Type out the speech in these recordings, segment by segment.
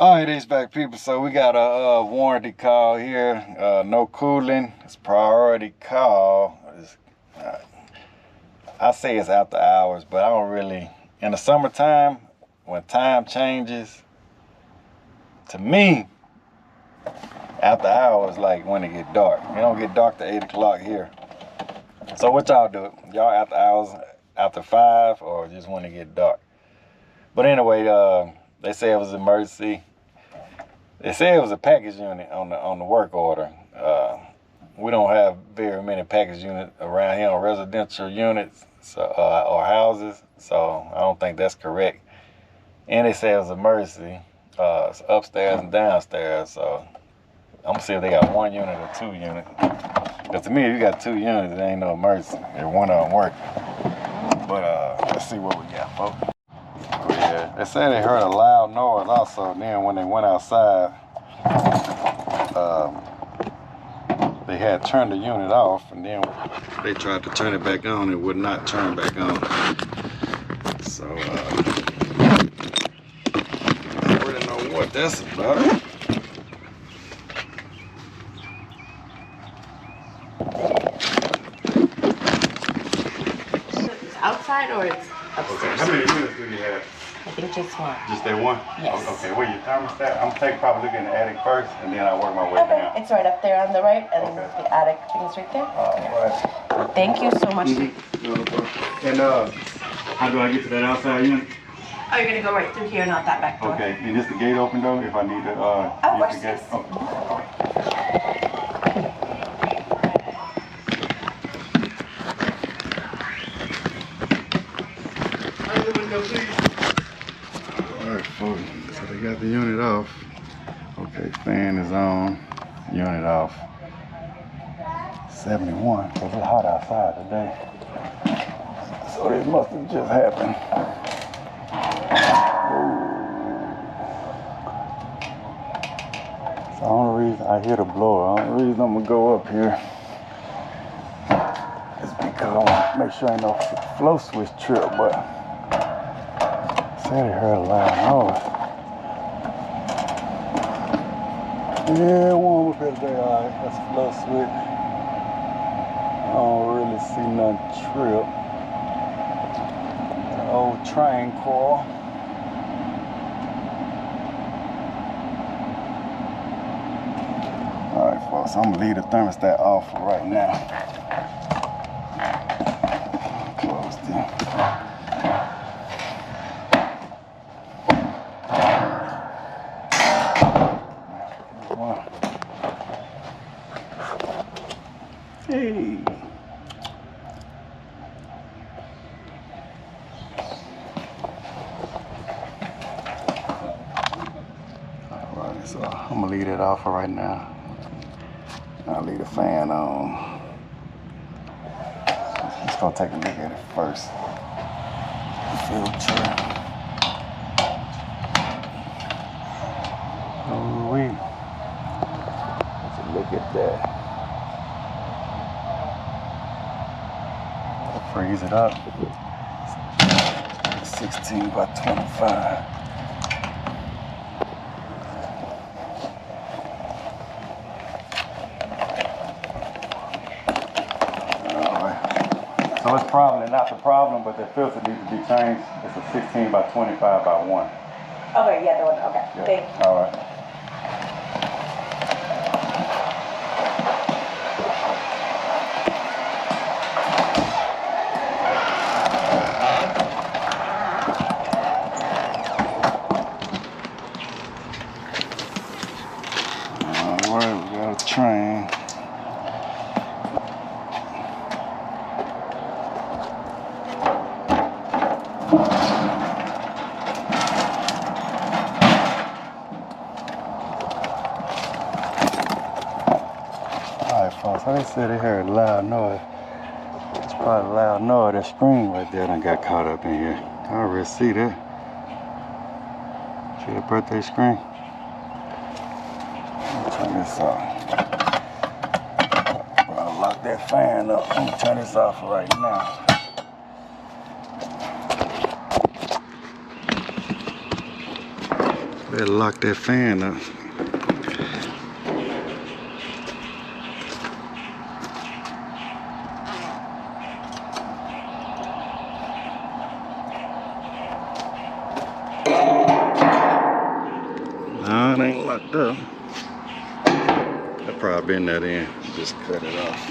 All right, HVAC people, so we got a warranty call here. No cooling, it's priority call. I say it's after hours, but I don't really, in the summertime, when time changes, to me, after hours, like when it get dark. It don't get dark to 8 o'clock here. So what y'all do? Y'all after hours, after 5, or just when it get dark? But anyway, they say it was an emergency. They say it was a package unit on the work order. We don't have very many package units around here on residential units or houses, so I don't think that's correct. And they say it was an emergency. It's upstairs and downstairs, so I'm gonna see if they got 1 unit or 2 units. Because to me, if you got 2 units, it ain't no emergency. If one of them work. But let's see what we got, folks. Yeah, they said they heard a loud noise also. Then when they went outside, they had turned the unit off, and then they tried to turn it back on. It would not turn back on. So I really know what that's about. It's outside or it's upstairs? Okay. How many units do you have? I think just one. Just that one? Yes. Okay, where your thermostat? I'm probably looking at the attic first, and then I'll work my way down. It's right up there on the right, and Okay. the attic thing is right there. All right. Thank you so much. And how do I get to that outside unit? Oh, you're gonna go right through here, not that back door. Okay, and is the gate open though, if I need to use the gate? Yes. Okay. Alright folks, so they got the unit off. Okay, fan is on, unit off. 71, because it's hot outside today. So this must have just happened. So the only reason I hear the blower, the only reason I'm gonna go up here is because I want to make sure ain't no flow switch trip, but say they heard a loud noise. Yeah, warm up here today, alright, that's a flow switch. I don't really see nothing trip. An old train coil. Alright folks, I'm gonna leave the thermostat off for right now. Close it. Hey. Alright, so I'm gonna leave it off for right now. I'll leave the fan on. Just gonna take a look at it first. Filter. Oh wait. Let's look at that. I'll freeze it up. 16 by 25. So it's probably not the problem, but the filter needs to be changed. It's a 16 by 25 by 1. Okay, yeah, the one. Okay, Yeah. thank you. All right. All right, we got a train. So they said they heard a loud noise. It's probably a loud noise. That screen right there done got caught up in here. I already see that. See the birthday screen? Let me turn this off. I'll lock that fan up. I'm gonna turn this off right now. Better lock that fan up. No, it ain't locked up. I'll probably bend that in. Just cut it off.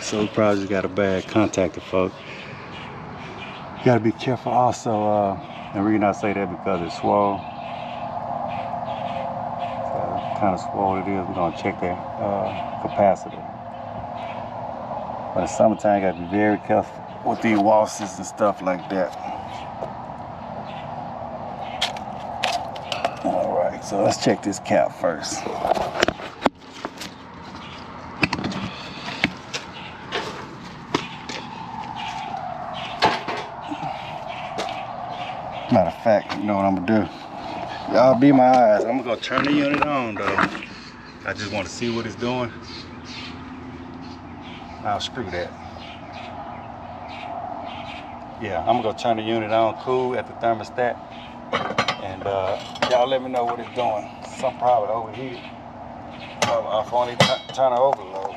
So we probably just got a bad contactor, folks. You gotta be careful also, and the reason I say that because it's swole. So kind of swole it is. We're gonna check that capacitor. But in summertime, you gotta be very careful with these washes and stuff like that. All right, so let's check this cap first. Matter of fact, you know what I'm gonna do? Y'all be my eyes. I'm gonna turn the unit on though. I just want to see what it's doing. I'll screw that. Yeah, I'm gonna turn the unit on cool at the thermostat. And y'all let me know what it's doing. Some probably overheated. I'll only turn it overload.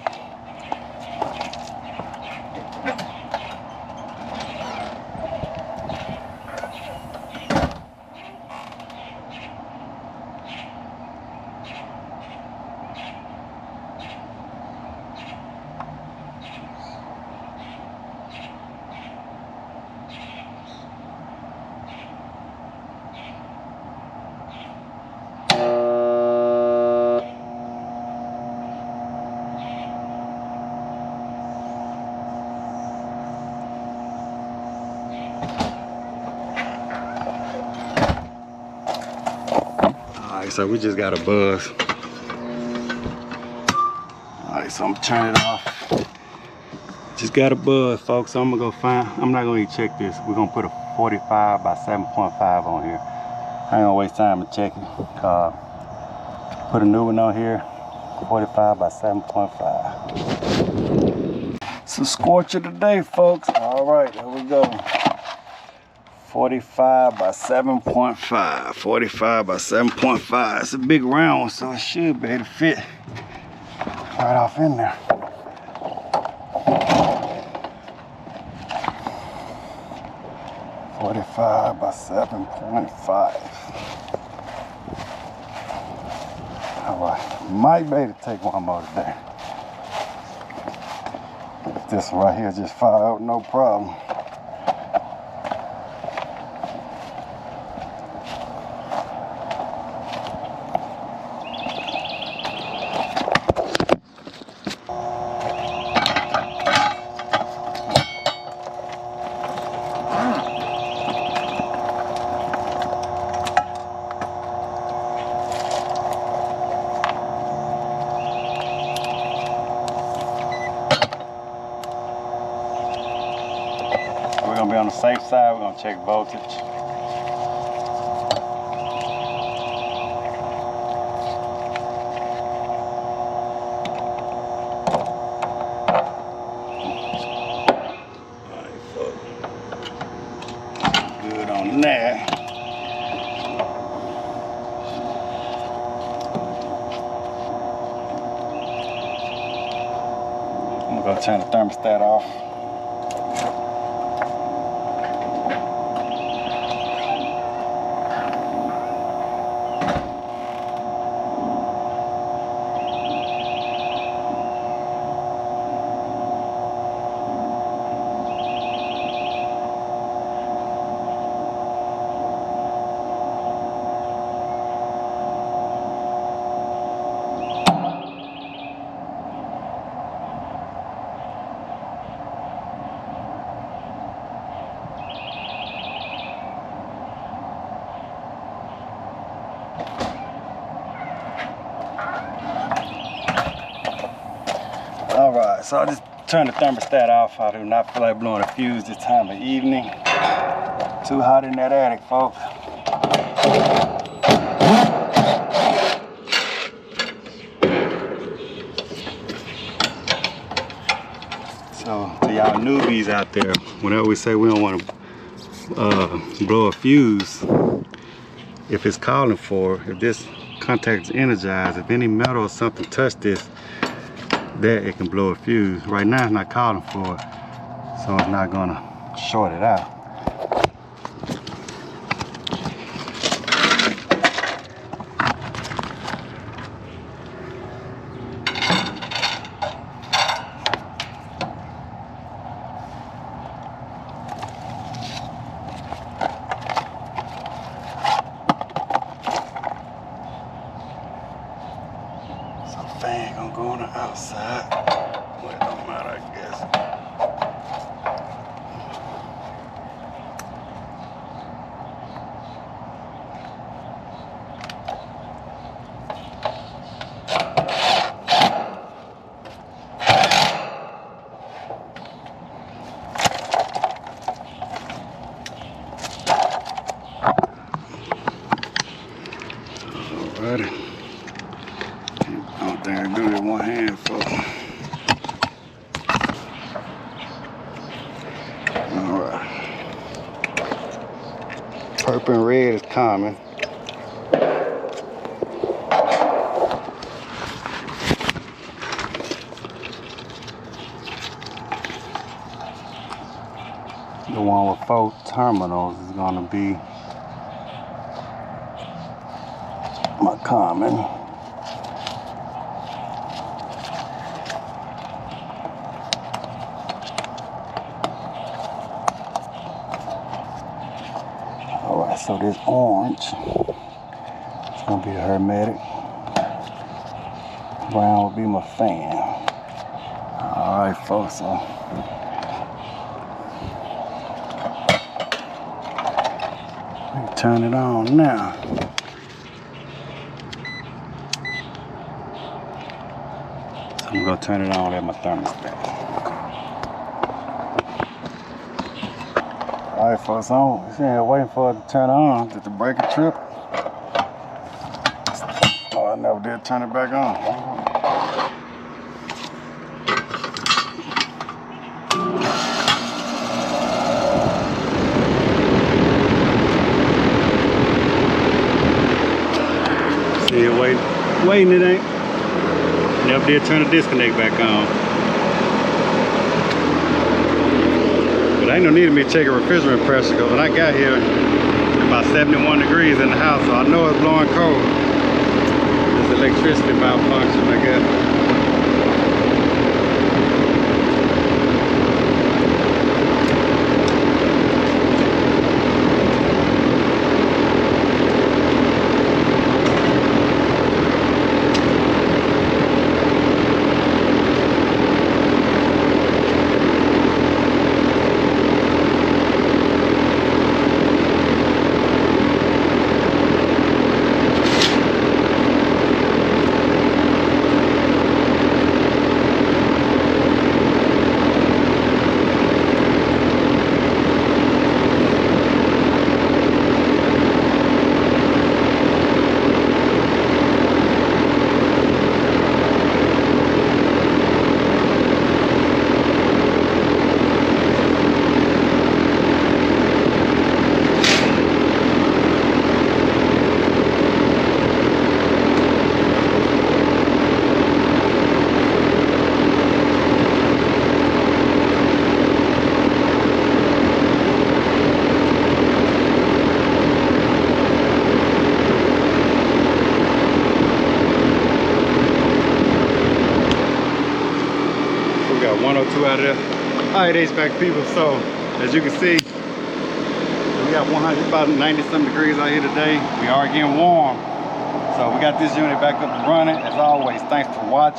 Alright, so we just got a buzz. Alright, so I'm gonna turn it off. Just got a buzz, folks. So I'm gonna go find, I'm not gonna even check this. We're gonna put a 45 by 7.5 on here. I ain't gonna waste time to check it. Put a new one on here, 45 by 7.5. It's a scorcher today, folks. Alright, here we go. 45 by 7.5. 45 by 7.5. It's a big round, so it should be able to fit right off in there. $45 by 7.5. Alright, might be able to take one more today. If this one right here just fire out, no problem. We're gonna be on the safe side. We're gonna check voltage. Alright, folks. Good on that. I'm gonna go turn the thermostat off. Alright, so I just turn the thermostat off. I do not feel like blowing a fuse this time of evening. Too hot in that attic, folks. So to y'all newbies out there, whenever we say we don't want to blow a fuse, if it's calling for, if this contactor is energized, if any metal or something touch this, that it can blow a fuse. Right now it's not calling for it, so it's not gonna short it out. Fan gonna go on the outside. Well, it don't matter, I guess. Alrighty. I don't think I can do it with one hand, folks. Alright. Purple and red is common. The one with 4 terminals is gonna be my common. Alright, so this orange is gonna be a hermetic. Brown will be my fan. Alright, folks, so we can turn it on now. So I'm gonna turn it on at my thermostat. Alright, folks, I'm sitting here waiting for it to turn on. Did the breaker trip? Oh, I never did turn it back on. See it waiting, it ain't. Never did turn the disconnect back on. But ain't no need of me to check a refrigerant pressure, because when I got here, about 71 degrees in the house, so I know it's blowing cold. This electricity malfunction, I guess. Got 102 out of there. Alright, HVAC people, so as you can see, we got about 90 some degrees out here today. We are getting warm. So we got this unit back up and running. As always, thanks for watching.